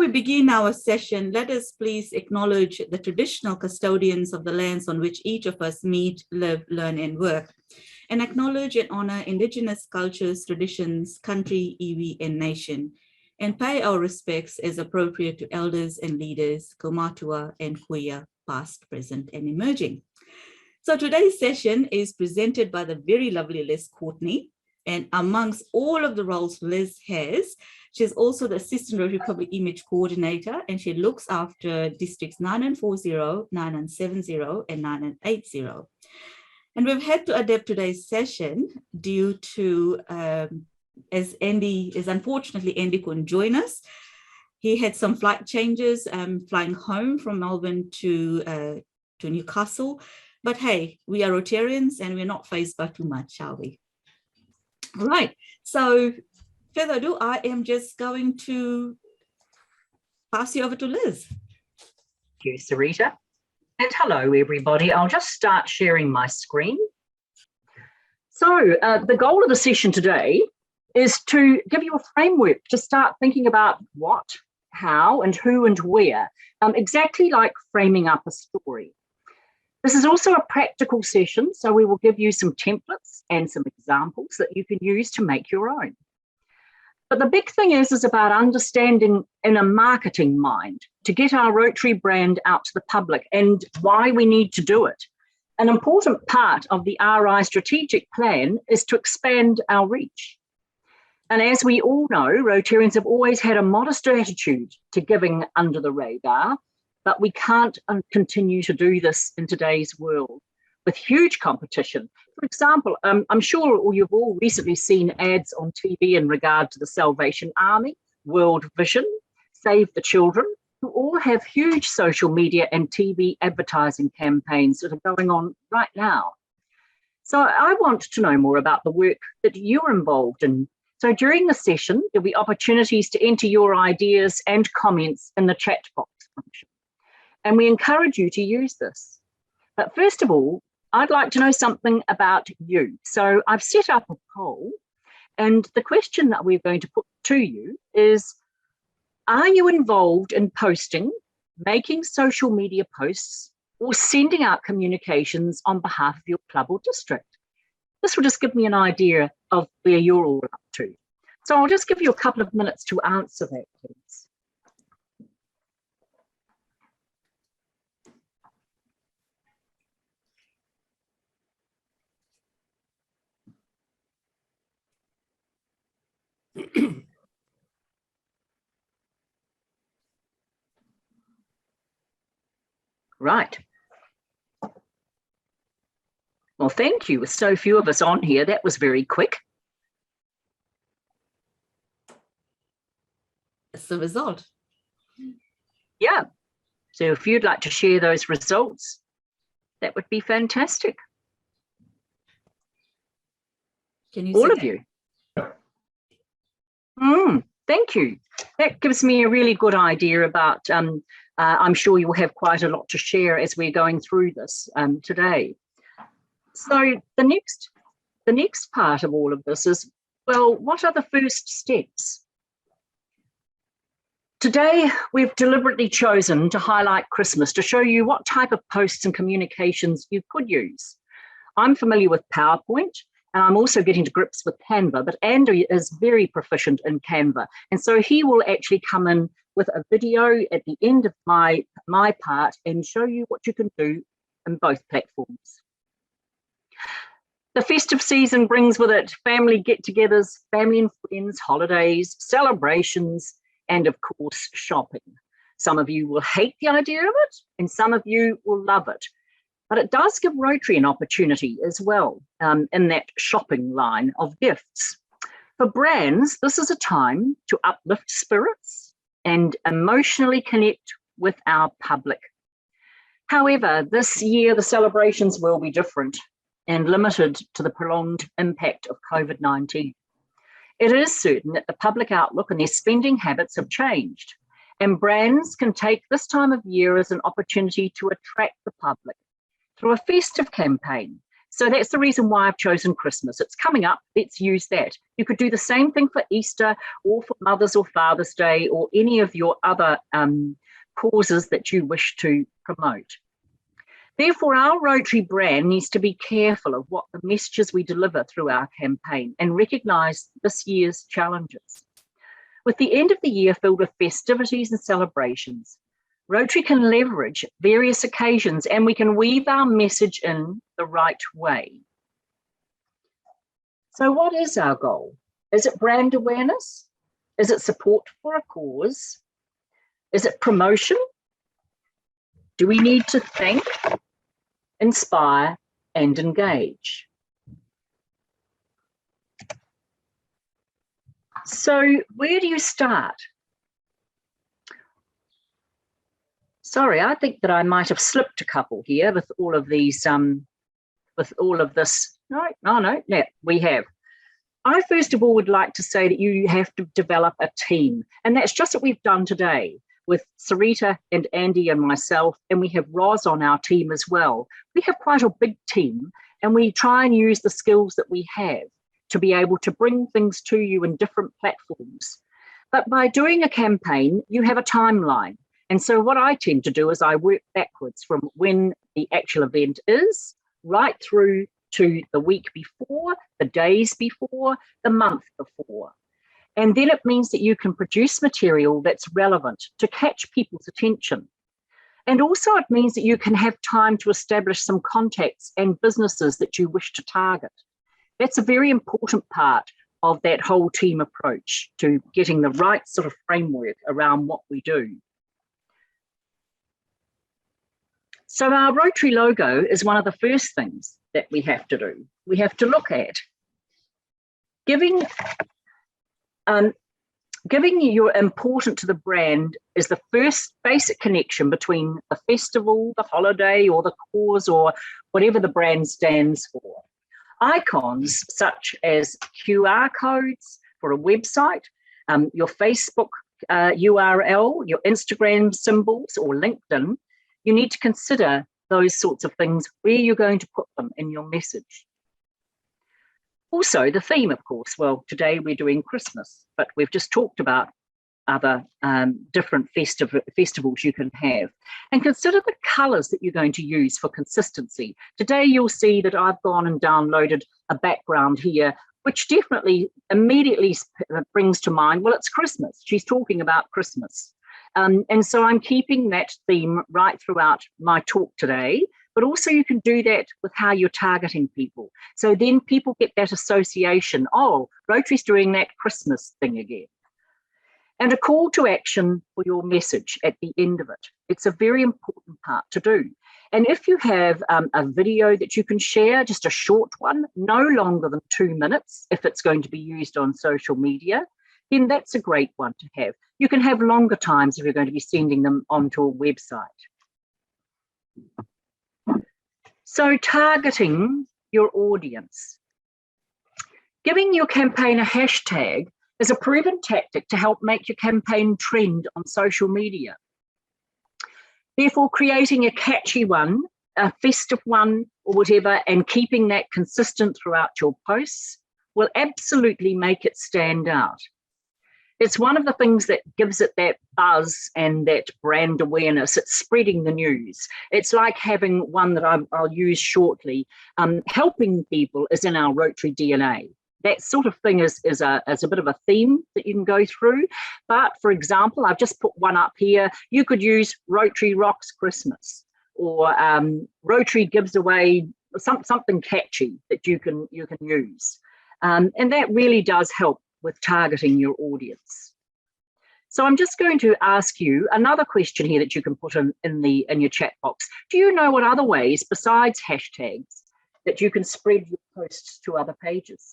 we begin our session, let us please acknowledge the traditional custodians of the lands on which each of us meet, live, learn, and work, and acknowledge and honor Indigenous cultures, traditions, country, iwi, and nation, and pay our respects as appropriate to elders and leaders, Kaumatua and Kuya, past, present, and emerging. So today's session is presented by the very lovely Liz Courtney, and amongst all of the roles Liz has, she's also the Assistant Rotary Public Image Coordinator, and she looks after districts 9940, 9970, and 9980. And we've had to adapt today's session due to, as unfortunately Andy couldn't join us. He had some flight changes, flying home from Melbourne to Newcastle. But hey, we are Rotarians and we're not fazed by too much, shall we? All right, so further ado, I am just going to pass you over to Liz. Thank you, Sarita. And hello, everybody. I'll just start sharing my screen. So the goal of the session today is to give you a framework to start thinking about what, how, and who and where, exactly like framing up a story. This is also a practical session, so we will give you some templates and some examples that you can use to make your own. But the big thing is about understanding in a marketing mind to get our Rotary brand out to the public and why we need to do it. An important part of the RI strategic plan is to expand our reach. And as we all know, Rotarians have always had a modest attitude to giving under the radar, but we can't continue to do this in today's world with huge competition. For example, I'm sure you've all recently seen ads on TV in regard to the Salvation Army, World Vision, Save the Children, who all have huge social media and TV advertising campaigns that are going on right now. So I want to know more about the work that you're involved in. So during the session, there'll be opportunities to enter your ideas and comments in the chat box function. And we encourage you to use this. But first of all, I'd like to know something about you. So I've set up a poll, and the question that we're going to put to you is, are you involved in posting, making social media posts, or sending out communications on behalf of your club or district? This will just give me an idea of where you're all up to. So I'll just give you a couple of minutes to answer that, please. Right. Well, thank you. With so few of us on here, that was very quick. That's the result. Yeah. So if you'd like to share those results, that would be fantastic. Can you all see of that? you? Thank you. That gives me a really good idea about, I'm sure you'll have quite a lot to share as we're going through this today. So the next part of all of this is, well, what are the first steps? Today, we've deliberately chosen to highlight Christmas to show you what type of posts and communications you could use. I'm familiar with PowerPoint, and I'm also getting to grips with Canva, but Andy is very proficient in Canva. And so he will actually come in with a video at the end of my part and show you what you can do in both platforms. The festive season brings with it family get-togethers, family and friends, holidays, celebrations, and of course, shopping. Some of you will hate the idea of it, and some of you will love it. But it does give Rotary an opportunity as well in that shopping line of gifts. For brands, this is a time to uplift spirits and emotionally connect with our public. However, this year the celebrations will be different and limited to the prolonged impact of COVID-19. It is certain that the public outlook and their spending habits have changed, and brands can take this time of year as an opportunity to attract the public through a festive campaign, So that's the reason why I've chosen Christmas. It's coming up, let's use that. You could do the same thing for Easter or for Mother's or Father's Day or any of your other causes that you wish to promote. Therefore, our Rotary brand needs to be careful of what the messages we deliver through our campaign and recognise this year's challenges. With the end of the year filled with festivities and celebrations, Rotary can leverage various occasions and we can weave our message in the right way. So what is our goal? Is it brand awareness? Is it support for a cause? Is it promotion? Do we need to thank, inspire, and engage? So where do you start? Sorry, I think that I might have slipped a couple here with all of these, with all of this. No, we have. I first of all would like to say that you have to develop a team, and that's just what we've done today with Sarita and Andy and myself, and we have Roz on our team as well. We have quite a big team, and we try and use the skills that we have to be able to bring things to you in different platforms. But by doing a campaign, you have a timeline. And so what I tend to do is I work backwards from when the actual event is, right through to the week before, the days before, the month before. And then it means that you can produce material that's relevant to catch people's attention. And also it means that you can have time to establish some contacts and businesses that you wish to target. That's a very important part of that whole team approach to getting the right sort of framework around what we do. So our Rotary logo is one of the first things that we have to do. We have to look at giving your important to the brand is the first basic connection between the festival, the holiday, or the cause, or whatever the brand stands for. Icons such as QR codes for a website, your Facebook URL, your Instagram symbols, or LinkedIn, you need to consider those sorts of things, where you're going to put them in your message. Also, the theme, of course. Well, today we're doing Christmas, but we've just talked about other different festivals you can have. And consider the colours that you're going to use for consistency. Today you'll see that I've gone and downloaded a background here, which definitely immediately brings to mind, well, it's Christmas. She's talking about Christmas. And so I'm keeping that theme right throughout my talk today, but also you can do that with how you're targeting people. So then people get that association, oh, Rotary's doing that Christmas thing again. And a call to action for your message at the end of it. It's a very important part to do. And if you have a video that you can share, just a short one, no longer than 2 minutes, if it's going to be used on social media, then that's a great one to have. You can have longer times if you're going to be sending them onto a website. So targeting your audience. Giving your campaign a hashtag is a proven tactic to help make your campaign trend on social media. Therefore, creating a catchy one, a festive one, or whatever, and keeping that consistent throughout your posts will absolutely make it stand out. It's one of the things that gives it that buzz and that brand awareness. It's spreading the news. It's like having one that I'll use shortly. Helping people is in our Rotary DNA. That sort of thing is a bit of a theme that you can go through. But for example, I've just put one up here. You could use Rotary Rocks Christmas, or Rotary gives away something catchy that you can use. And that really does help with targeting your audience. So I'm just going to ask you another question here that you can put in your chat box. Do you know what other ways besides hashtags that you can spread your posts to other pages?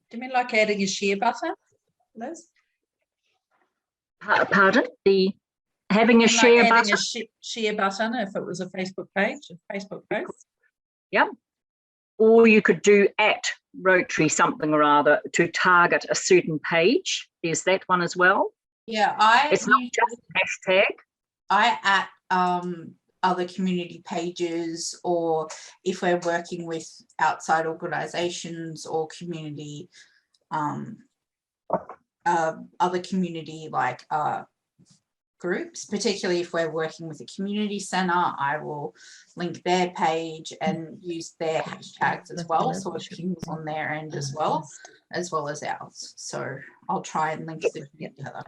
Do you mean like adding a share button, Liz? Pardon? Having a share button? Adding a share button if it was a Facebook page, a Facebook post? Yep. or you could do at Rotary something or other to target a certain page. There's that one as well. Yeah, It's not just hashtag. I at other community pages, or if we're working with outside organizations or community other community like groups, particularly if we're working with a community center, I will link their page and use their hashtags as well, so it pings on their end as well as ours. So I'll try and link the two together.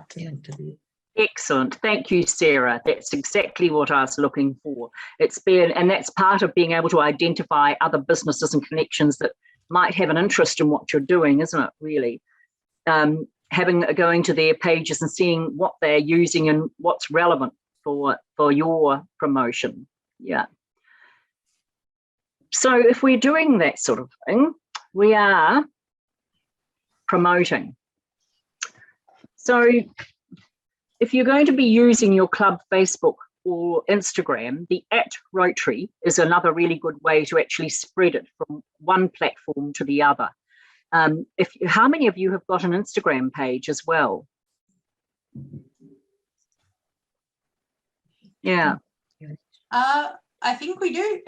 Excellent. Thank you, Sarah. That's exactly what I was looking for. And that's part of being able to identify other businesses and connections that might have an interest in what you're doing, isn't it, really? Going to their pages and seeing what they're using and what's relevant for your promotion. Yeah. So if we're doing that sort of thing, we are promoting. So if you're going to be using your club Facebook or Instagram, the @Rotary is another really good way to actually spread it from one platform to the other. How many of you have got an Instagram page as well? Yeah. I think we do.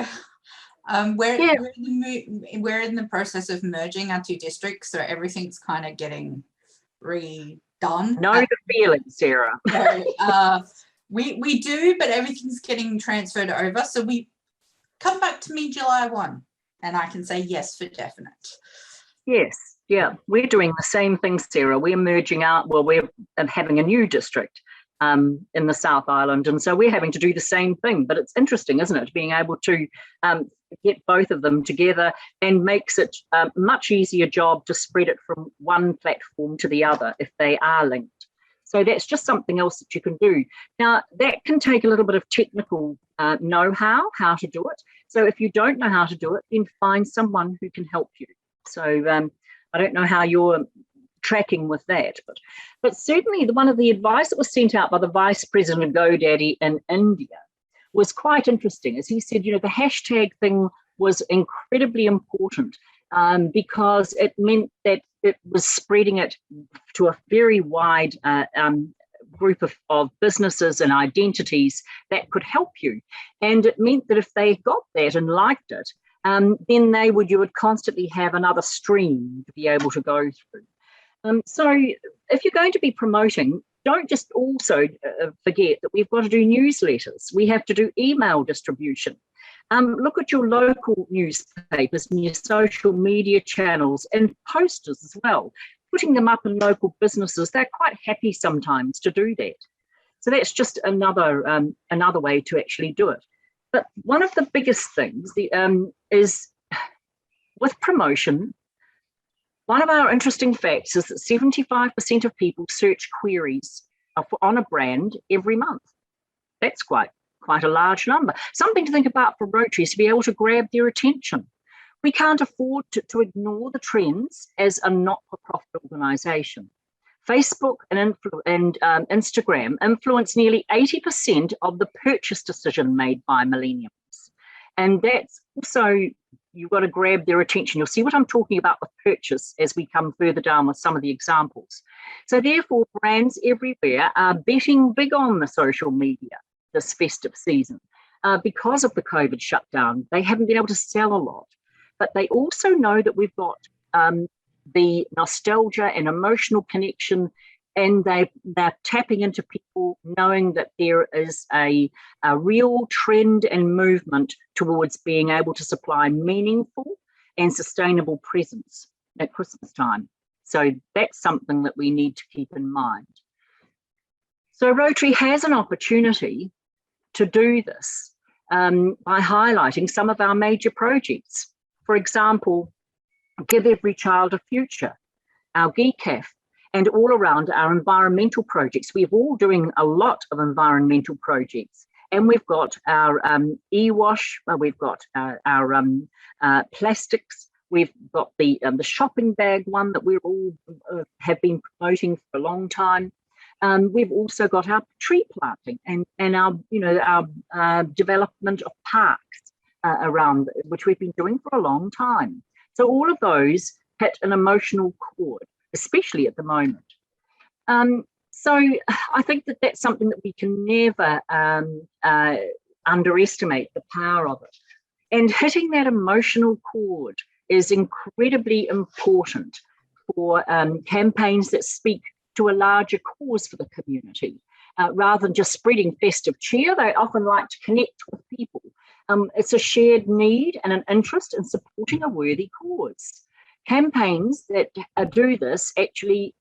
We're in the process of merging our two districts, so everything's kind of getting redone. Know the feeling, Sarah. So, we do, but everything's getting transferred over. So we come back to me July 1, and I can say yes for definite. Yes, yeah, we're doing the same thing, Sarah. We're merging out, well, we're having a new district in the South Island, and so we're having to do the same thing. But it's interesting, isn't it, being able to get both of them together, and makes it a much easier job to spread it from one platform to the other if they are linked. So that's just something else that you can do. Now, that can take a little bit of technical know-how, how to do it. So if you don't know how to do it, then find someone who can help you. So I don't know how you're tracking with that, but certainly one of the advice that was sent out by the Vice President of GoDaddy in India was quite interesting. As he said, the hashtag thing was incredibly important because it meant that it was spreading it to a very wide group of businesses and identities that could help you. And it meant that if they got that and liked it, then you would constantly have another stream to be able to go through. So if you're going to be promoting, don't just also forget that we've got to do newsletters. We have to do email distribution. Look at your local newspapers and your social media channels and posters as well. Putting them up in local businesses, they're quite happy sometimes to do that. So that's just another way to actually do it. But one of the biggest things is with promotion, one of our interesting facts is that 75% of people search queries on a brand every month. That's quite a large number. Something to think about for Rotary is to be able to grab their attention. We can't afford to ignore the trends as a not-for-profit organisation. Facebook and Instagram influence nearly 80% of the purchase decision made by millennials. And that's also, you've got to grab their attention. You'll see what I'm talking about with purchase as we come further down with some of the examples. So therefore, brands everywhere are betting big on the social media this festive season. Because of the COVID shutdown, they haven't been able to sell a lot. But they also know that we've got the nostalgia and emotional connection, and they're tapping into people knowing that there is a real trend and movement towards being able to supply meaningful and sustainable presents at Christmas time. So that's something that we need to keep in mind. So Rotary has an opportunity to do this by highlighting some of our major projects. For example, Give Every Child a Future, our GECAF, and all around our environmental projects. We're all doing a lot of environmental projects, and we've got our e-wash, we've got our plastics, we've got the shopping bag one that we all have been promoting for a long time. We've also got our tree planting and our development of parks. around, which we've been doing for a long time. So all of those hit an emotional chord, especially at the moment. So I think that that's something that we can never underestimate the power of it. And hitting that emotional chord is incredibly important for campaigns that speak to a larger cause for the community. Rather than just spreading festive cheer, they often like to connect with people. It's a shared need and an interest in supporting a worthy cause. Campaigns that do this actually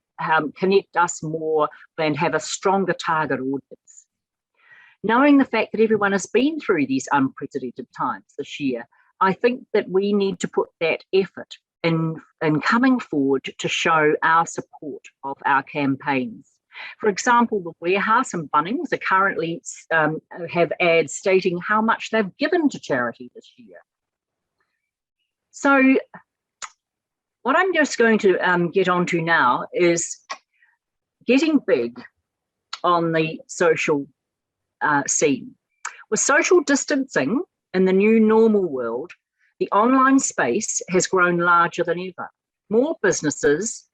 connect us more and have a stronger target audience. Knowing the fact that everyone has been through these unprecedented times this year, I think that we need to put that effort in coming forward to show our support of our campaigns. For example, the Warehouse and Bunnings are currently have ads stating how much they've given to charity this year. So what I'm just going to get onto now is getting big on the social scene. With social distancing in the new normal world, the online space has grown larger than ever. More businesses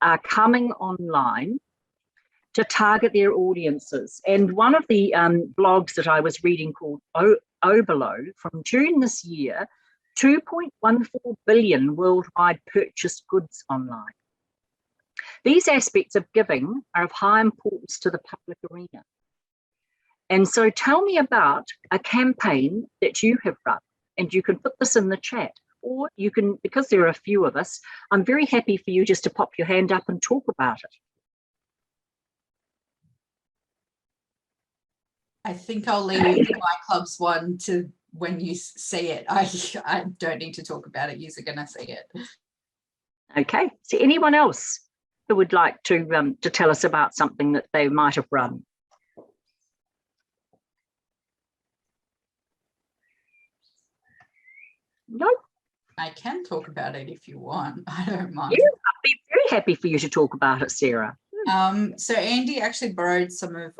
are coming online to target their audiences. And one of the blogs that I was reading called Oberlo from June this year, 2.14 billion worldwide purchased goods online. These aspects of giving are of high importance to the public arena. And so tell me about a campaign that you have run, and you can put this in the chat, or you can, because there are a few of us, I'm very happy for you just to pop your hand up and talk about it. I think I'll leave my club's one to when you see it. I don't need to talk about it. You're going to see it. Okay. So anyone else who would like to tell us about something that they might have run? No. I can talk about it if you want. I don't mind. Yeah, I'd be very happy for you to talk about it, Sarah. So Andy actually borrowed some of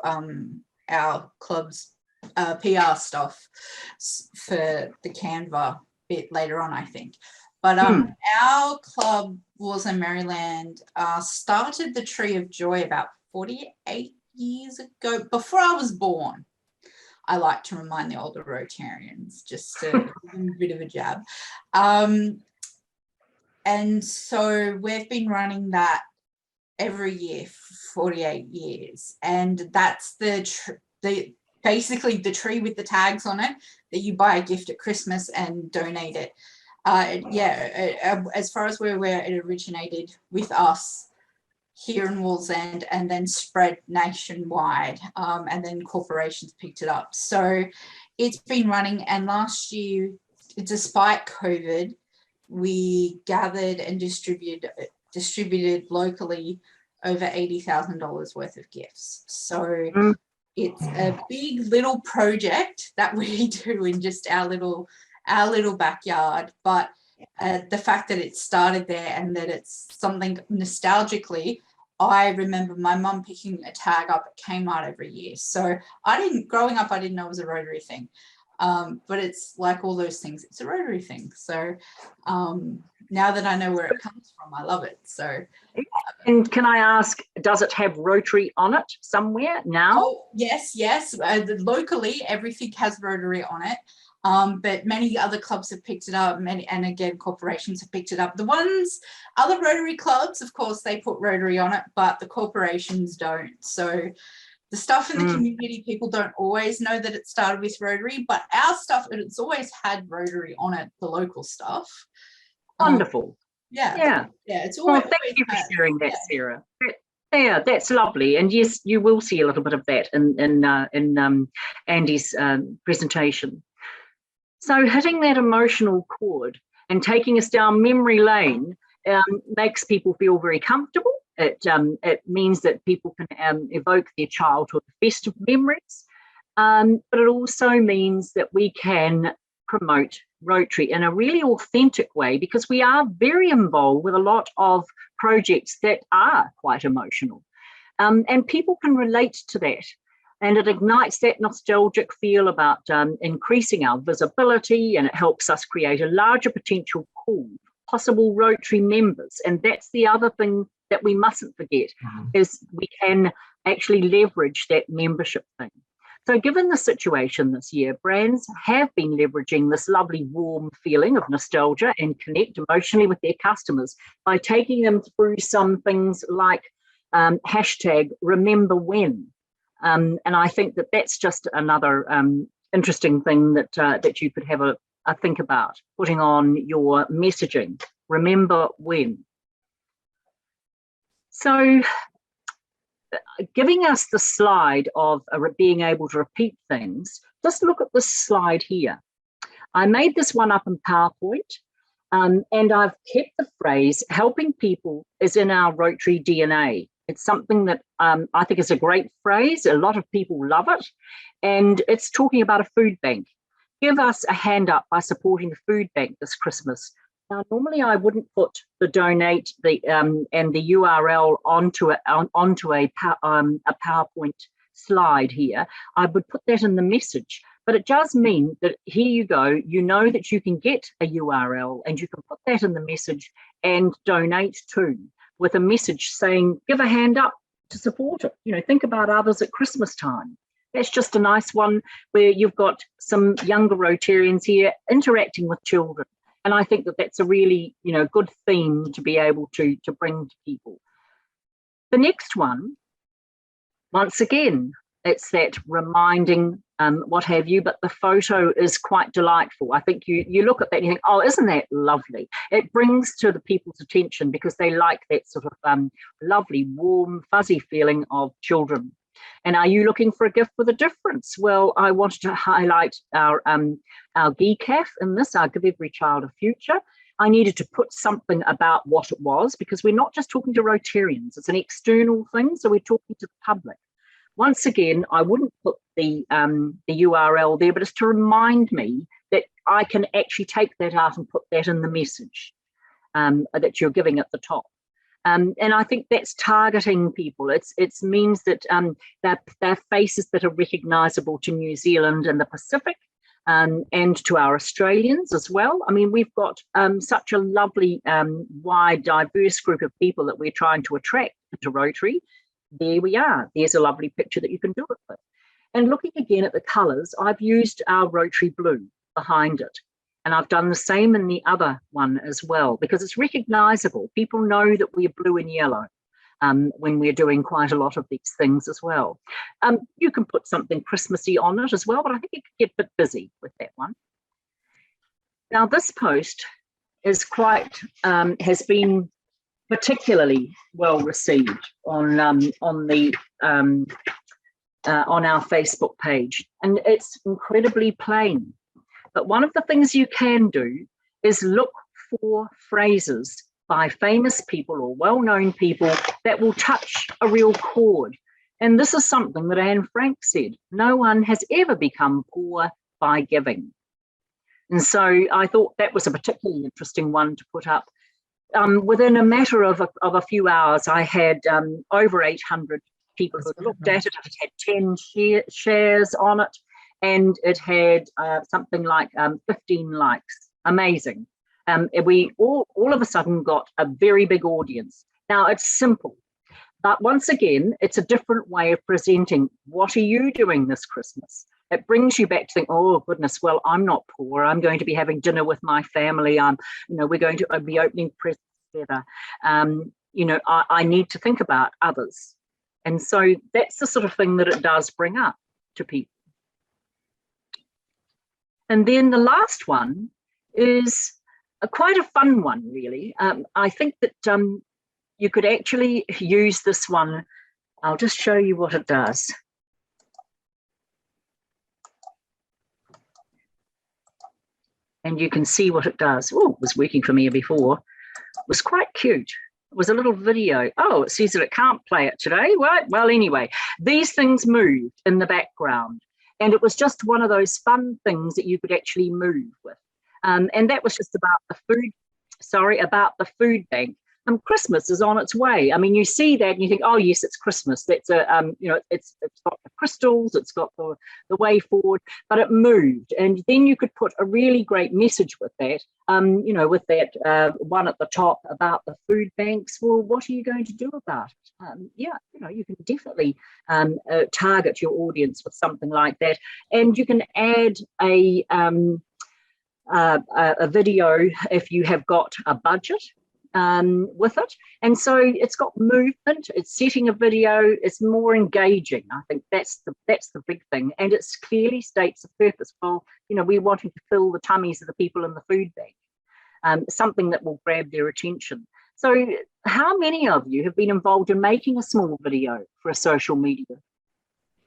our club's PR stuff for the Canva bit later on, I think. But our club, Wars in Maryland, started the Tree of Joy about 48 years ago, before I was born. I like to remind the older Rotarians, just to give them a bit of a jab. And so we've been running that every year for 48 years. And that's basically the tree with the tags on it that you buy a gift at Christmas and donate it. As far as we're aware, it originated with us here in Wallsend and then spread nationwide, and then corporations picked it up. So it's been running, and last year, despite COVID, we gathered and distributed locally over $80,000 worth of gifts. So it's a big little project that we do in just our little backyard, but the fact that it started there and that it's something nostalgically, I remember my mum picking a tag up at Kmart every year. So growing up, I didn't know it was a Rotary thing. But it's like all those things, it's a Rotary thing. So now that I know where it comes from, I love it. So. And can I ask, does it have Rotary on it somewhere now? Oh, yes. Locally, everything has Rotary on it. But many other clubs have picked it up, and again, corporations have picked it up. Other Rotary clubs, of course, they put Rotary on it, but the corporations don't. So the stuff in the community, people don't always know that it started with Rotary, but our stuff, it's always had Rotary on it, the local stuff. Wonderful. Yeah. It's always. Well, thank you for sharing that, Sarah. Yeah, that's lovely. And yes, you will see a little bit of that in Andy's presentation. So hitting that emotional chord and taking us down memory lane makes people feel very comfortable. It means that people can evoke their childhood festive memories, but it also means that we can promote Rotary in a really authentic way, because we are very involved with a lot of projects that are quite emotional, and people can relate to that. And it ignites that nostalgic feel about increasing our visibility, and it helps us create a larger potential pool of possible Rotary members. And that's the other thing that we mustn't forget, is we can actually leverage that membership thing. So given the situation this year, brands have been leveraging this lovely warm feeling of nostalgia and connect emotionally with their customers by taking them through some things like hashtag remember when. And I think that that's just another interesting thing that that you could have a think about, putting on your messaging. Remember when. So giving us the slide of being able to repeat things, just look at this slide here. I made this one up in PowerPoint, and I've kept the phrase, helping people is in our Rotary DNA. It's something that I think is a great phrase. A lot of people love it. And it's talking about a food bank. Give us a hand up by supporting the food bank this Christmas. Now, normally I wouldn't put the donate and the URL onto a PowerPoint slide here. I would put that in the message. But it does mean that here you go, you know that you can get a URL and you can put that in the message and donate to, with a message saying, give a hand up to support it. You know, think about others at Christmas time. That's just a nice one where you've got some younger Rotarians here interacting with children. And I think that that's a really, you know, good theme to be able to bring to people. The next one, once again, it's that reminding what have you, but the photo is quite delightful. I think you look at that and you think, oh, isn't that lovely? It brings to the people's attention because they like that sort of lovely, warm, fuzzy feeling of children. And are you looking for a gift with a difference? Well, I wanted to highlight our GCAF in this, our Give Every Child a Future. I needed to put something about what it was, because we're not just talking to Rotarians, it's an external thing, so we're talking to the public. Once again, I wouldn't put the URL there, but it's to remind me that I can actually take that out and put that in the message that you're giving at the top. And I think that's targeting people. It means that they're faces that are recognisable to New Zealand and the Pacific, and to our Australians as well. I mean, we've got such a lovely, wide, diverse group of people that we're trying to attract to Rotary. There we are. There's a lovely picture that you can do it with. And looking again at the colours, I've used our Rotary blue behind it. And I've done the same in the other one as well, because it's recognisable. People know that we're blue and yellow when we're doing quite a lot of these things as well. You can put something Christmassy on it as well, but I think you could get a bit busy with that one. Now, this post is has been particularly well received on our Facebook page, and it's incredibly plain. But one of the things you can do is look for phrases by famous people or well-known people that will touch a real chord. And this is something that Anne Frank said: no one has ever become poor by giving. And so I thought that was a particularly interesting one to put up. Within a matter of a few hours, I had over 800 people who looked at it. It had 10 shares on it, and it had something like 15 likes. Amazing. We all of a sudden got a very big audience. Now, it's simple, but once again, it's a different way of presenting. What are you doing this Christmas? It brings you back to think, oh goodness, well, I'm not poor. I'm going to be having dinner with my family. We're going to be opening presents together. I need to think about others. And so that's the sort of thing that it does bring up to people. And then the last one is quite a fun one, really. I think that you could actually use this one. I'll just show you what it does. And you can see what it does. Oh, it was working for me before. It was quite cute. It was a little video. Oh, it says that it can't play it today. Well, anyway, these things moved in the background. And it was just one of those fun things that you could actually move with. And that was just about the food bank. Christmas is on its way. I mean, you see that and you think, oh yes, it's Christmas. That's a it's got the crystals, it's got the way forward, but it moved. And then you could put a really great message with that. With that one at the top about the food banks. Well, what are you going to do about it? You can definitely target your audience with something like that, and you can add a video if you have got a budget with it. And so it's got movement, it's setting a video, it's more engaging. I think that's the big thing. And it clearly states the purpose. Well, we're wanting to fill the tummies of the people in the food bank, something that will grab their attention. So how many of you have been involved in making a small video for a social media?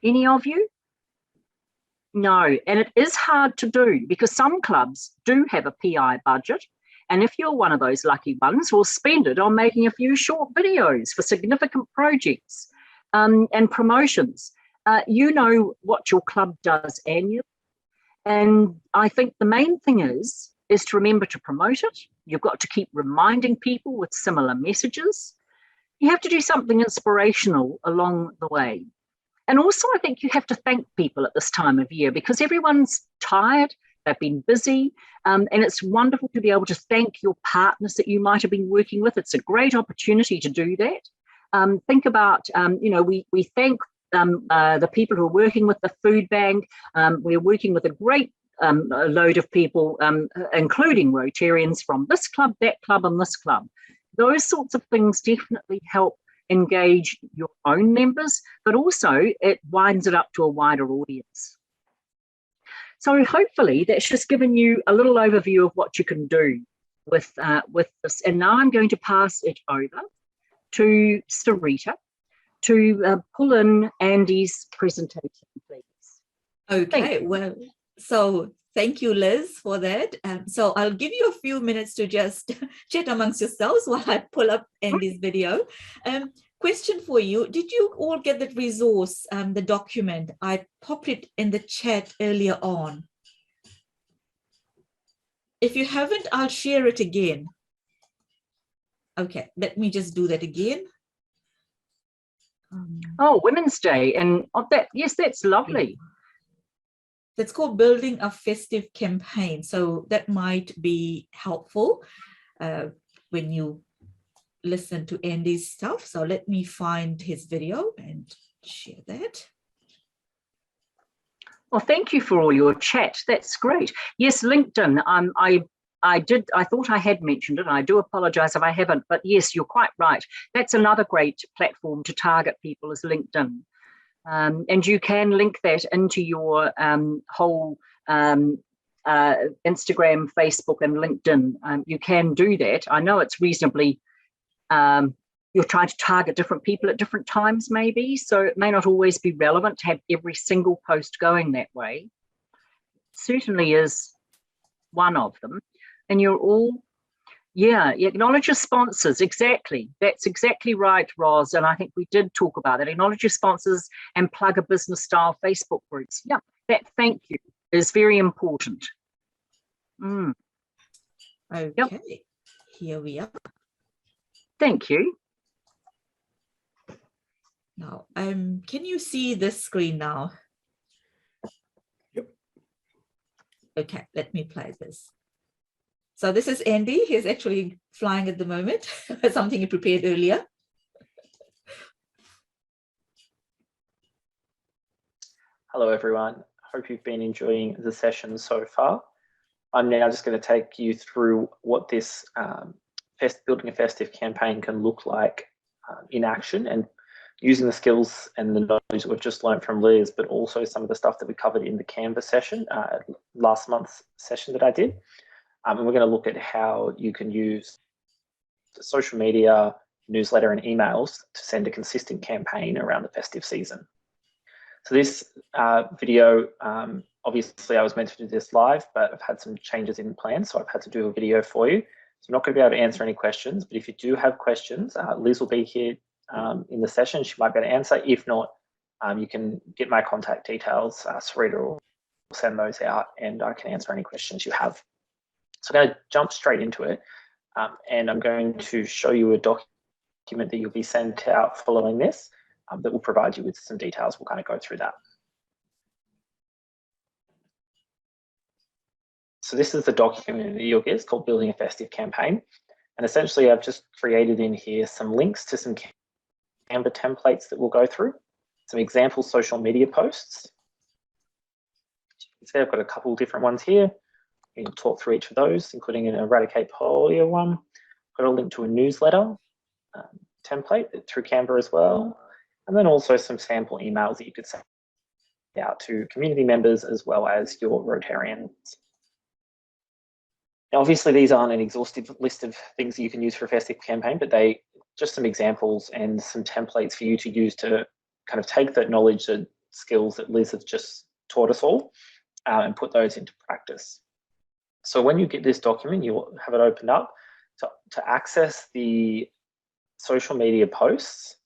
Any of you? No, and it is hard to do because some clubs do have a PI budget. And if you're one of those lucky ones, we'll spend it on making a few short videos for significant projects and promotions. You know what your club does annually. And I think the main thing is to remember to promote it. You've got to keep reminding people with similar messages. You have to do something inspirational along the way. And also, I think you have to thank people at this time of year because everyone's tired, they've been busy, and it's wonderful to be able to thank your partners that you might have been working with. It's a great opportunity to do that. Think about, we thank the people who are working with the food bank. We're working with a great a load of people, including Rotarians from this club, that club, and this club. Those sorts of things definitely help engage your own members, but also it winds it up to a wider audience. So hopefully that's just given you a little overview of what you can do with this. And now I'm going to pass it over to Sarita to pull in Andy's presentation, please. Okay, well, so thank you, Liz, for that. So I'll give you a few minutes to just chat amongst yourselves while I pull up Andy's video. Question for you. Did you all get that resource, the document? I popped it in the chat earlier on. If you haven't, I'll share it again. Okay, let me just do that again. Oh, Women's Day. And that, yes, that's lovely. That's called Building a Festive Campaign. So that might be helpful when you listen to Andy's stuff. So let me find his video and share that. Well, thank you for all your chat. That's great. Yes, LinkedIn. I thought I had mentioned it. And I do apologize if I haven't, but yes, you're quite right. That's another great platform to target people is LinkedIn. And you can link that into your whole Instagram, Facebook, and LinkedIn. You can do that. I know it's reasonably, you're trying to target different people at different times maybe, so it may not always be relevant to have every single post going that way. Certainly is one of them. And you're all, yeah, you acknowledge your sponsors, exactly. That's exactly right, Roz, and I think we did talk about that. Acknowledge your sponsors and plug a business style Facebook groups. Yeah, that thank you is very important. Okay, yep. Here we are. Thank you. Now, can you see this screen now? Yep. Okay, let me play this. So this is Andy. He's actually flying at the moment. Something he prepared earlier. Hello, everyone. Hope you've been enjoying the session so far. I'm now just going to take you through what this building a festive campaign can look like in action, and using the skills and the knowledge that we've just learned from Liz, but also some of the stuff that we covered in the Canvas session, last month's session that I did. And we're going to look at how you can use social media, newsletter, and emails to send a consistent campaign around the festive season. So this video, obviously I was meant to do this live, but I've had some changes in plans, so I've had to do a video for you. So I'm not going to be able to answer any questions, but if you do have questions, Liz will be here in the session. She might be able to answer. If not, you can get my contact details. Sarita will send those out and I can answer any questions you have. So I'm going to jump straight into it. and I'm going to show you a document that you'll be sent out following this that will provide you with some details. We'll kind of go through that. So this is the document that you'll get. It's called Building a Festive Campaign. And essentially, I've just created in here some links to some Canva templates that we'll go through, some example social media posts. So I've got a couple of different ones here. We'll talk through each of those, including an Eradicate Polio one. Got a link to a newsletter template through Canva as well. And then also some sample emails that you could send out to community members as well as your Rotarians. Now, obviously, these aren't an exhaustive list of things that you can use for a festive campaign, but they just some examples and some templates for you to use to kind of take that knowledge and skills that Liz has just taught us all and put those into practice. So when you get this document, you'll have it opened up to access the social media posts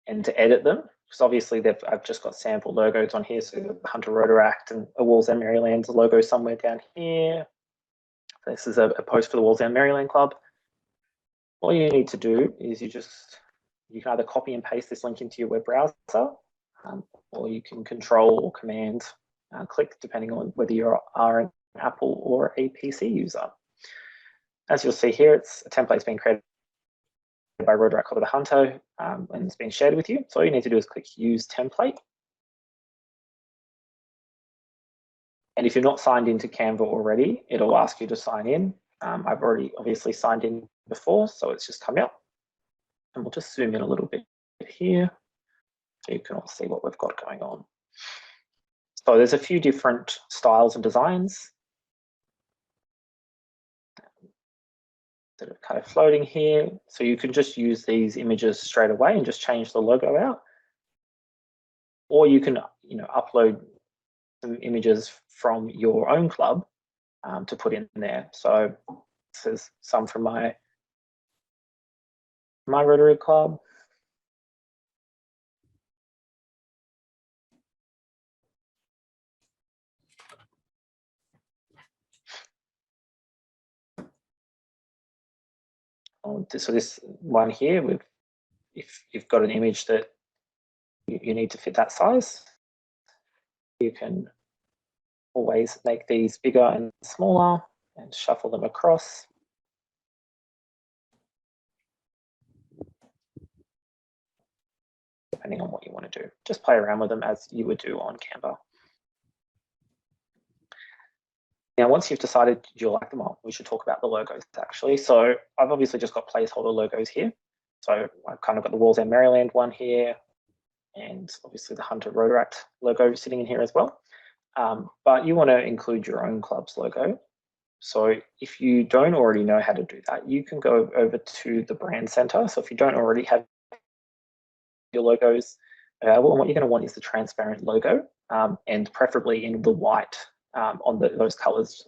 and to edit them. Because obviously I've just got sample logos on here. So the Hunter Rotaract and a Wallsend Maryland's logo somewhere down here. This is a post for the Wallsend Maryland Club. All you need to do is you can either copy and paste this link into your web browser, or you can control or command click, depending on whether you are an Apple or a PC user. As you'll see here, it's a template's been created by Rotaract Club of the Hunter, and it's been shared with you. So all you need to do is click Use Template. And if you're not signed into Canva already, it'll ask you to sign in. I've already obviously signed in before, so it's just come up. And we'll just zoom in a little bit here so you can all see what we've got going on. So there's a few different styles and designs that are kind of floating here. So you can just use these images straight away and just change the logo out. Or you can, upload some images from your own club to put in there. So this is some from my Rotary Club. So this one here, if you've got an image that you need to fit that size, you can always make these bigger and smaller and shuffle them across. Depending on what you want to do. Just play around with them as you would do on Canva. Now, once you've decided you like them all, we should talk about the logos actually. So I've obviously just got placeholder logos here. So I've kind of got the Wallsend Maryland one here, and obviously the Hunter Rotaract logo sitting in here as well. But you want to include your own club's logo. So if you don't already know how to do that, you can go over to the brand center. So if you don't already have your logos, what you're going to want is the transparent logo, and preferably in the white on those colors.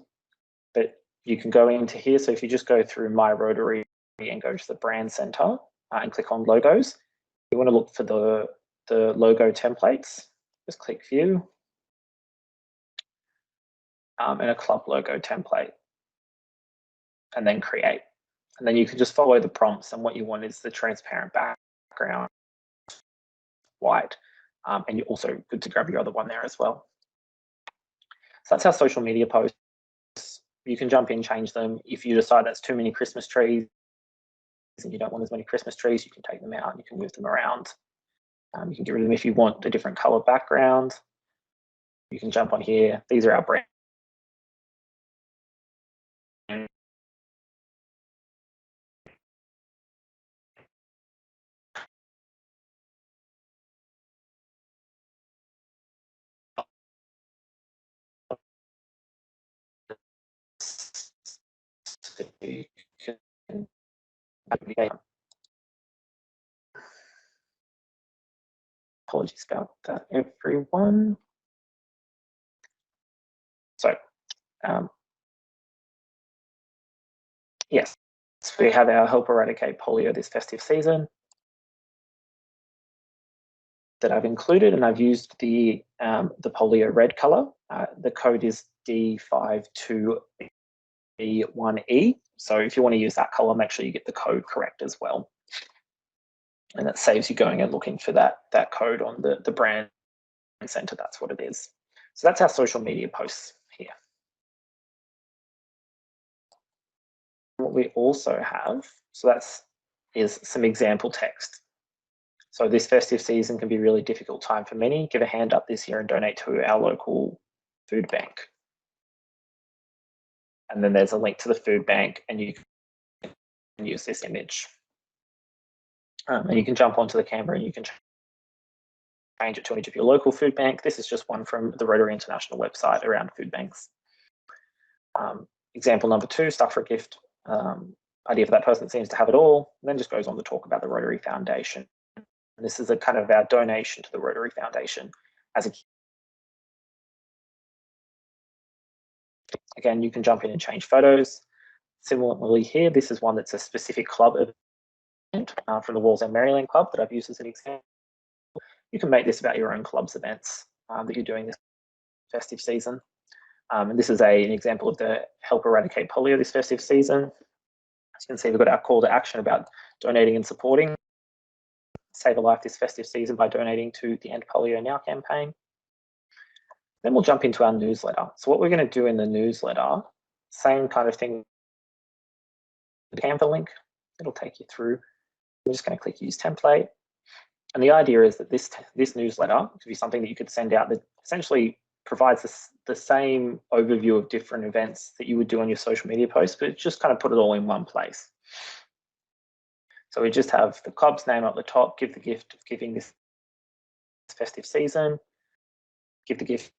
But you can go into here. So if you just go through My Rotary and go to the brand center and click on logos, you want to look for the logo templates. Just click View, and a club logo template, and then Create. And then you can just follow the prompts, and what you want is the transparent background, white, and you're also good to grab your other one there as well. So that's our social media posts. You can jump in, change them. If you decide that's too many Christmas trees and you don't want as many Christmas trees, you can take them out and you can move them around. You can get rid of them if you want a different color background. You can jump on here. These are our brand. Apologies about that, everyone. So, yes, we have our Help Eradicate Polio this festive season that I've included, and I've used the polio red color. The code is D52B1E. So if you want to use that color, make sure you get the code correct as well. And that saves you going and looking for that code on the brand center. That's what it is. So that's our social media posts here. What we also have, so is some example text. So this festive season can be a really difficult time for many. Give a hand up this year and donate to our local food bank. And then there's a link to the food bank, and you can use this image. And you can jump onto the camera and you can change it to an image of your local food bank. This is just one from the Rotary International website around food banks. Example number 2, stuff for a gift. Idea for that person that seems to have it all, and then just goes on to talk about the Rotary Foundation. And this is a kind of our donation to the Rotary Foundation. Again, you can jump in and change photos. Similarly here, this is one that's a specific club event from the Wallsend Maryland Club that I've used as an example. You can make this about your own club's events that you're doing this festive season. And this is an example of the Help Eradicate Polio this festive season. As you can see, we've got our call to action about donating and supporting Save a Life this festive season by donating to the End Polio Now campaign. Then we'll jump into our newsletter. So what we're going to do in the newsletter, same kind of thing, the Canva link, it'll take you through. We're just going to click Use Template. And the idea is that this newsletter could be something that you could send out that essentially provides the same overview of different events that you would do on your social media posts, but just kind of put it all in one place. So we just have the club's name up the top, give the gift of giving this festive season, give the gift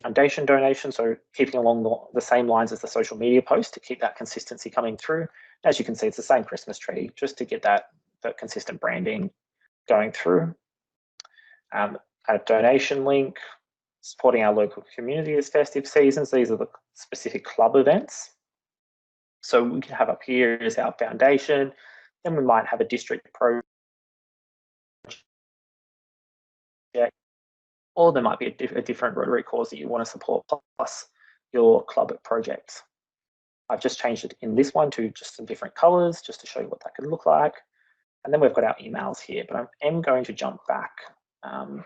foundation donation, so keeping along the same lines as the social media post to keep that consistency coming through. As you can see, it's the same Christmas tree, just to get that consistent branding going through. Kind of donation link, supporting our local community this festive season. So these are the specific club events. So we can have up here is our foundation, then we might have a district project, or there might be a different Rotary cause that you want to support, plus your club projects. I've just changed it in this one to just some different colors, just to show you what that could look like. And then we've got our emails here, but I am going to jump back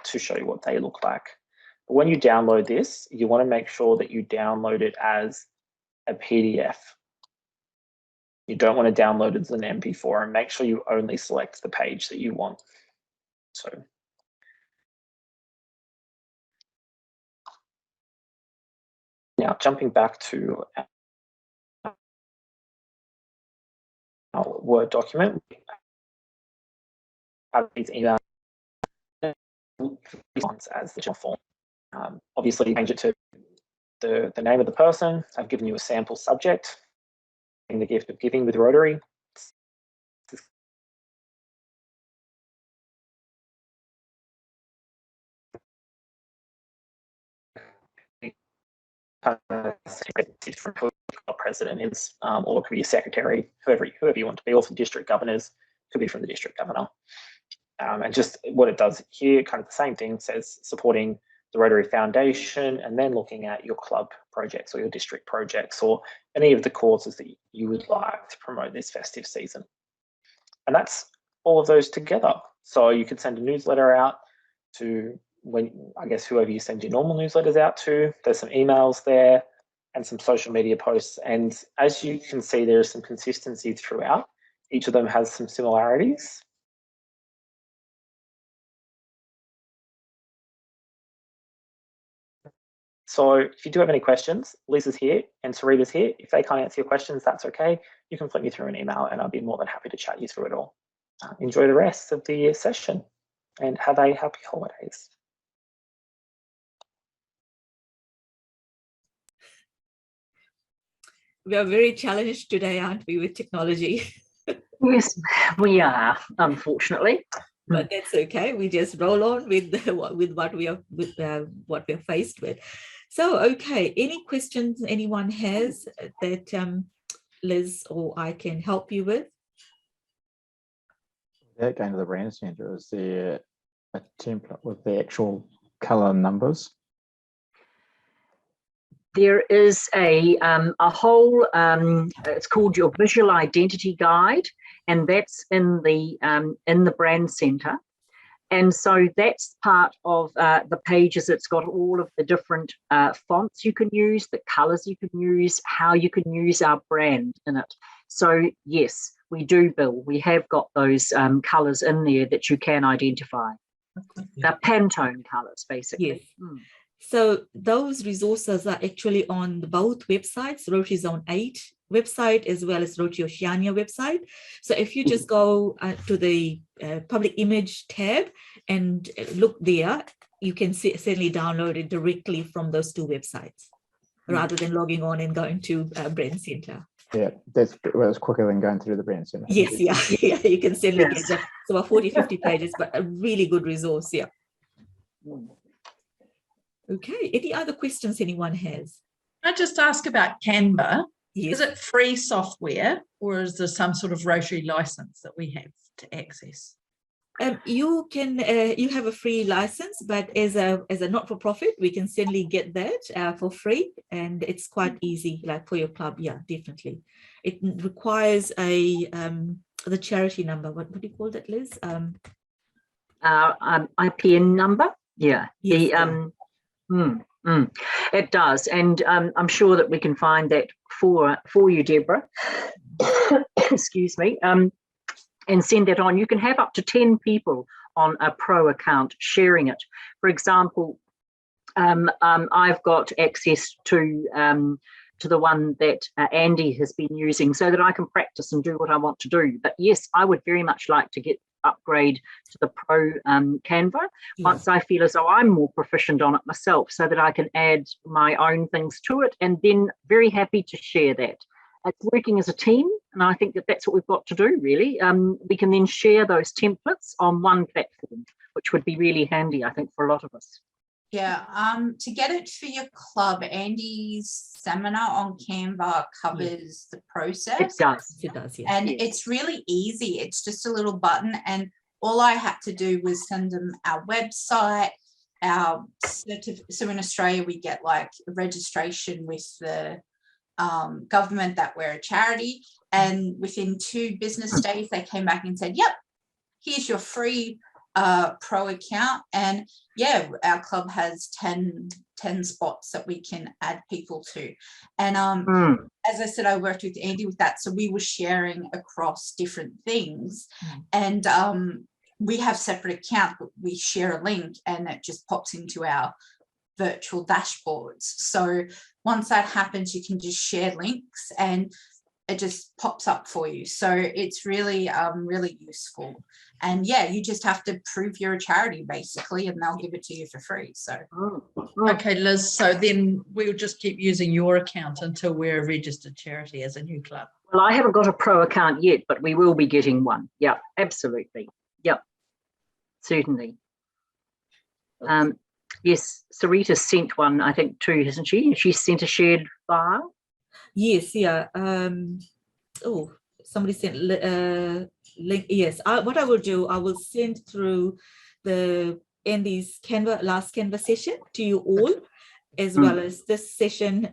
to show you what they look like. But when you download this, you want to make sure that you download it as a PDF. You don't want to download it as an MP4, and make sure you only select the page that you want. So now jumping back to our Word document, we have these emails as the general form. Obviously, change it to the name of the person. I've given you a sample subject, in the gift of giving with Rotary. Different who the president is, or it could be a secretary, whoever you want to be, or from district governors, could be from the district governor. And just what it does here, kind of the same thing, says supporting the Rotary Foundation, and then looking at your club projects or your district projects or any of the causes that you would like to promote this festive season. And that's all of those together. So you could send a newsletter out to whoever you send your normal newsletters out to. There's some emails there and some social media posts. And as you can see, there is some consistency throughout. Each of them has some similarities. So if you do have any questions, Lisa's here and Sarita's here. If they can't answer your questions, that's okay. You can flip me through an email and I'll be more than happy to chat you through it all. Enjoy the rest of the session and have a happy holidays. We are very challenged today, aren't we, with technology? Yes, we are, unfortunately. But that's okay. We just roll on with what we are faced with. So, okay, any questions anyone has that Liz or I can help you with? Without going to the brand center, is there a template with the actual color numbers? there is a whole, it's called your visual identity guide, and that's in the brand center. And so that's part of the pages. It's got all of the different fonts you can use, the colors you can use, how you can use our brand in it. So yes, we do, Bill. We have got those colors in there that you can identify. They're Pantone colors, basically. Yes. So those resources are actually on both websites, Rotary Zone 8 website as well as Rotary Oceania website. So if you just go to the public image tab and look there, you can certainly download it directly from those two websites rather than logging on and going to Brand Center. Yeah, that's quicker than going through the brand center. Yes, yeah, you can certainly Yes. get that. So about 40, 50 pages, but a really good resource, yeah. Okay, any other questions anyone has? Can I just ask about Canva? Yes. Is it free software or is there some sort of Rotary license that we have to access? You can you have a free license, but as a not-for-profit, we can certainly get that for free, and it's quite easy, like for your club. Yeah, definitely. It requires a the charity number. What do you call that, Liz? IPN number. Yeah. Yes, It does, and I'm sure that we can find that for you, Deborah. Excuse me. And send that on. You can have up to 10 people on a pro account sharing it. For example, I've got access to the one that Andy has been using so that I can practice and do what I want to do. But yes, I would very much like to upgrade to the pro Canva once I feel as though I'm more proficient on it myself, so that I can add my own things to it, and then very happy to share that. It's working as a team, and I think that that's what we've got to do, really. We can then share those templates on one platform, which would be really handy, I think, for a lot of us. Yeah, to get it for your club, Andy's seminar on Canva covers the process. It does. it does. Yes. And Yes. it's really easy. It's just a little button, and all I had to do was send them our website, our so in Australia we get like registration with the government that we're a charity, and within 2 business days they came back and said, yep, here's your free pro account. And yeah, our club has 10 spots that we can add people to. And as I said, I worked with Andy with that, so we were sharing across different things. And we have separate accounts, but we share a link and it just pops into our virtual dashboards. So once that happens, you can just share links and it just pops up for you. So it's really really useful. And yeah, you just have to prove you're a charity basically, and they'll give it to you for free. So Okay, Liz, so then we'll just keep using your account until we're a registered charity as a new club. Well, I haven't got a pro account yet, but we will be getting one. Yeah, absolutely. Yep, certainly. Yes, Sarita sent one, I think, too, hasn't she? She sent a shared file. Yes, yeah. Oh, somebody sent link. Yes, what I will do, I will send through the Andy's last Canva session to you all, as well as this session,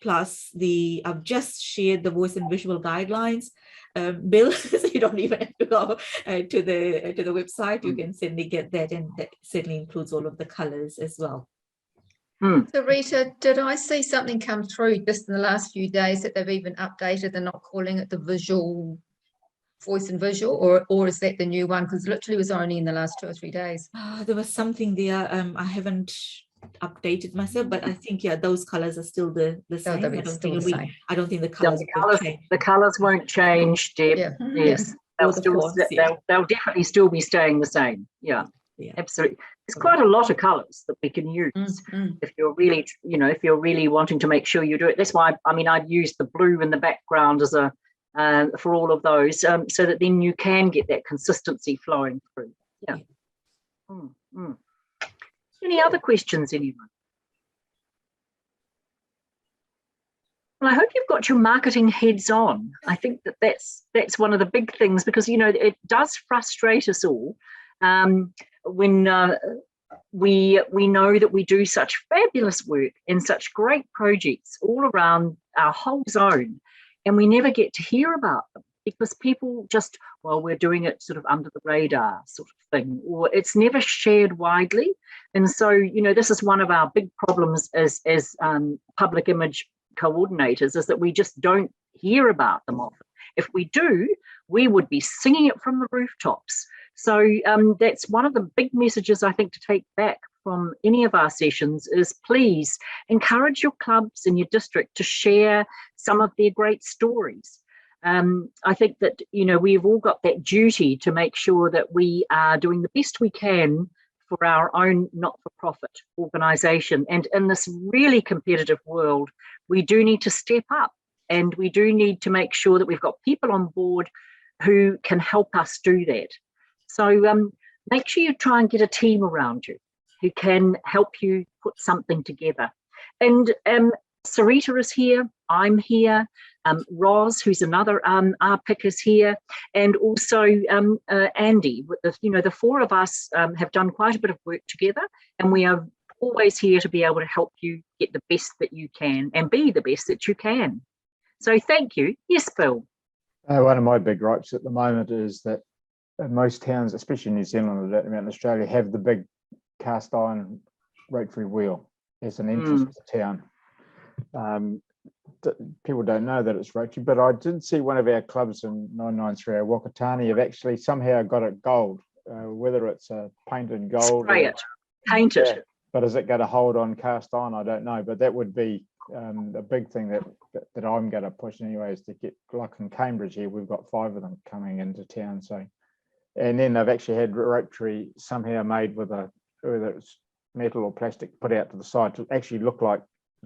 plus I've just shared the voice and visual guidelines. Bill, so you don't even have to go to the website. You can certainly get that, and that certainly includes all of the colors as well. So Rita, did I see something come through just in the last few days that they've even updated? They're not calling it the visual, voice and visual, or is that the new one? Because literally was only in the last 2 or 3 days. There was something there. I haven't updated myself, but I think those colors are still the same. I don't think the colors will change. The colors won't change, Deb. Yeah. Yes, they'll definitely still be staying the same. Yeah. Absolutely. There's quite a lot of colors that we can use if you're really, if you're really wanting to make sure you do it. That's why, I'd use the blue in the background as a for all of those, so that then you can get that consistency flowing through. Yeah. Any other questions, anyone? Well, I hope you've got your marketing heads on. I think that's one of the big things, because it does frustrate us all when we know that we do such fabulous work and such great projects all around our whole zone, and we never get to hear about them because people just, well, we're doing it sort of under the radar sort of thing, or it's never shared widely. And so, you know, this is one of our big problems as public image coordinators, is that we just don't hear about them often. If we do, we would be singing it from the rooftops. So that's one of the big messages I think to take back from any of our sessions is please encourage your clubs in your district to share some of their great stories. I think that, you know, we've all got that duty to make sure that we are doing the best we can for our own not-for-profit organisation. And in this really competitive world, we do need to step up, and we do need to make sure that we've got people on board who can help us do that. So make sure you try and get a team around you who can help you put something together. And Sarita is here, I'm here, Roz, who's another RPIC, is here, and also Andy. You know, the four of us have done quite a bit of work together, and we are always here to be able to help you get the best that you can and be the best that you can. So thank you. Yes, Bill. One of my big gripes at the moment is that most towns, especially New Zealand and Australia, have the big cast iron rotary wheel as an entrance to the town. People don't know that it's rotary, but I did see one of our clubs in 993, Wakatani, have actually somehow got it gold, whether it's a painted gold. Spray it, paint it. Yeah, but is it going to hold on cast iron? I don't know, but that would be a big thing that I'm going to push anyway, is to get, like in Cambridge here, we've got 5 of them coming into town. So, and then they've actually had rotary somehow made with whether it's metal or plastic, put out to the side to actually look like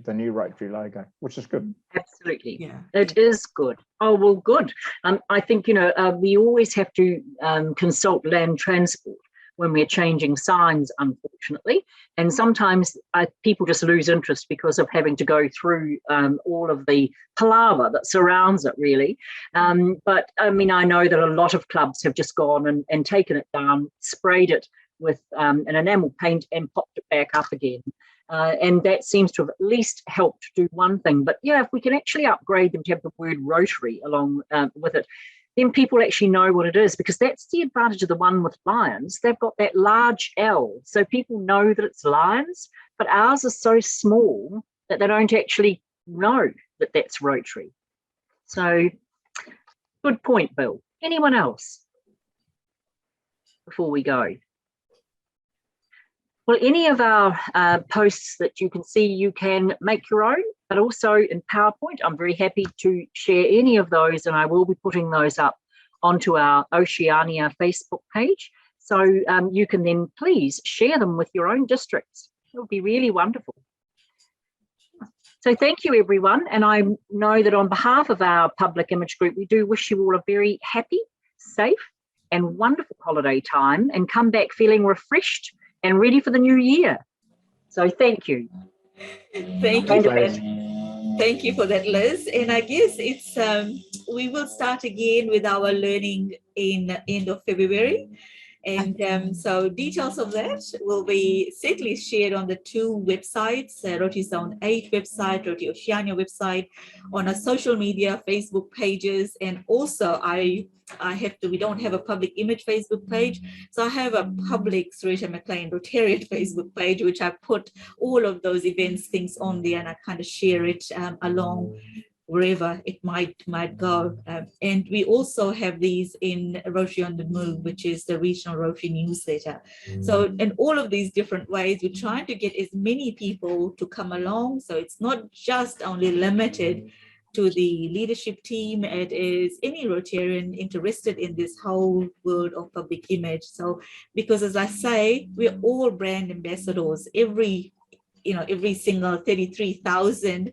the new rotary logo, which is good. Absolutely. Yeah. It is good. Oh, well, good. I think, you know, we always have to consult land transport when we're changing signs, unfortunately. And sometimes people just lose interest because of having to go through all of the palaver that surrounds it, really. But I mean, I know that a lot of clubs have just gone and taken it down, sprayed it with an enamel paint and popped it back up again. And that seems to have at least helped do one thing. But yeah, if we can actually upgrade them to have the word Rotary along with it, then people actually know what it is, because that's the advantage of the one with lions. They've got that large L, so people know that it's lions, but ours is so small that they don't actually know that that's Rotary. So good point, Bill. Anyone else before we go? Well, any of our posts that you can see, you can make your own, but also in PowerPoint. I'm very happy to share any of those, and I will be putting those up onto our Oceania Facebook page. So you can then please share them with your own districts. It would be really wonderful. So thank you, everyone. And I know that on behalf of our public image group, we do wish you all a very happy, safe, and wonderful holiday time, and come back feeling refreshed and ready for the new year. So thank you. Thank you for that, Liz. And I guess it's we will start again with our learning in end of February. And so details of that will be certainly shared on the 2 websites, Rotary Zone 8 website, Rotary Oceania website, on our social media, Facebook pages. And also we don't have a public image Facebook page. So I have a public Sarita McLean Rotarian Facebook page, which I put all of those events, things on there, and I kind of share it along wherever it might go. And we also have these in Rotary on the Move, which is the regional Rotary newsletter. So in all of these different ways, we're trying to get as many people to come along. So it's not just only limited to the leadership team. It is any Rotarian interested in this whole world of public image. So because, as I say, we're all brand ambassadors, every single 33,000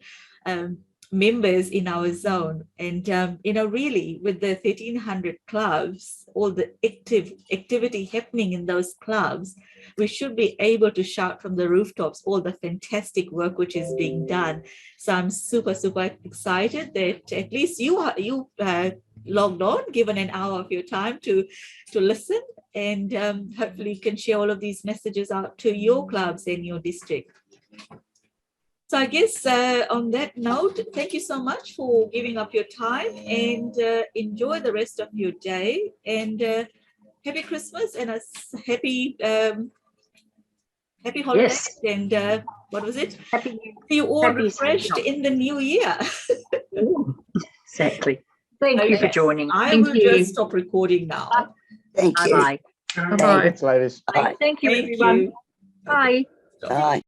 members in our zone. And really, with the 1,300 clubs, all the activity happening in those clubs, we should be able to shout from the rooftops all the fantastic work which is being done. So I'm super excited that at least you logged on, given an hour of your time to listen. and hopefully you can share all of these messages out to your clubs in your district. So I guess on that note, thank you so much for giving up your time, and enjoy the rest of your day, and happy Christmas and a happy holidays. Yes. And what was it? Happy, See you all happy refreshed Sunday. in the new year. Exactly. Thank you for Okay. joining. I Thank will you. just stop recording now. Thank you. Bye-bye. Bye-bye. Thanks, ladies. Bye. Thank you, Thank everyone. you. Bye. Bye.